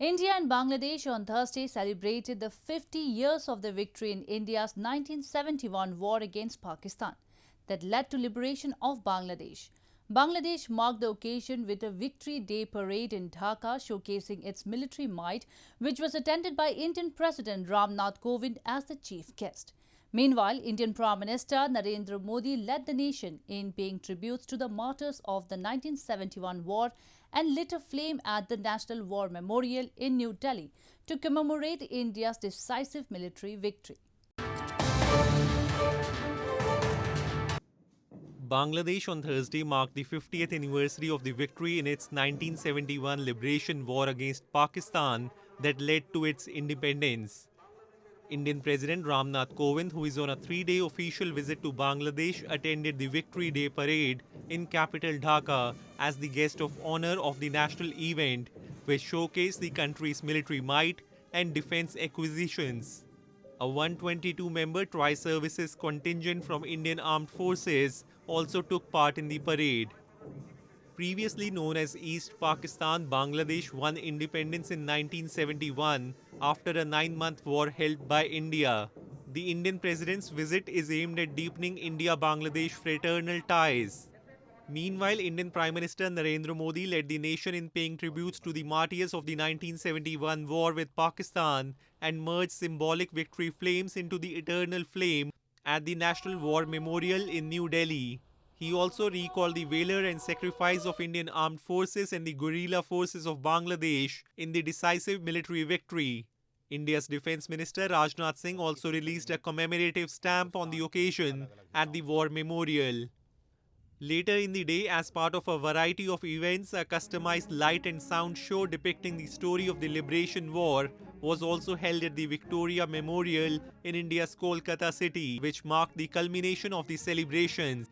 India and Bangladesh on Thursday celebrated the 50 years of the victory in India's 1971 war against Pakistan that led to liberation of Bangladesh. Bangladesh marked the occasion with a Victory Day parade in Dhaka showcasing its military might, which was attended by Indian President Ram Nath Kovind as the chief guest. Meanwhile, Indian Prime Minister Narendra Modi led the nation in paying tributes to the martyrs of the 1971 war and lit a flame at the National War Memorial in New Delhi to commemorate India's decisive military victory. Bangladesh on Thursday marked the 50th anniversary of the victory in its 1971 liberation war against Pakistan that led to its independence. Indian President Ram Nath Kovind, who is on a 3-day official visit to Bangladesh, attended the Victory Day parade in capital Dhaka as the guest of honor of the national event, which showcased the country's military might and defense acquisitions. A 122-member tri-services contingent from Indian Armed Forces also took part in the parade. Previously known as East Pakistan, Bangladesh won independence in 1971 after a 9-month war held by India. The Indian president's visit is aimed at deepening India-Bangladesh fraternal ties. Meanwhile, Indian Prime Minister Narendra Modi led the nation in paying tributes to the martyrs of the 1971 war with Pakistan and merged symbolic victory flames into the eternal flame at the National War Memorial in New Delhi. He also recalled the valor and sacrifice of Indian armed forces and the guerrilla forces of Bangladesh in the decisive military victory. India's Defence Minister Rajnath Singh also released a commemorative stamp on the occasion at the War Memorial. Later in the day, as part of a variety of events, a customized light and sound show depicting the story of the Liberation War was also held at the Victoria Memorial in India's Kolkata city, which marked the culmination of the celebrations.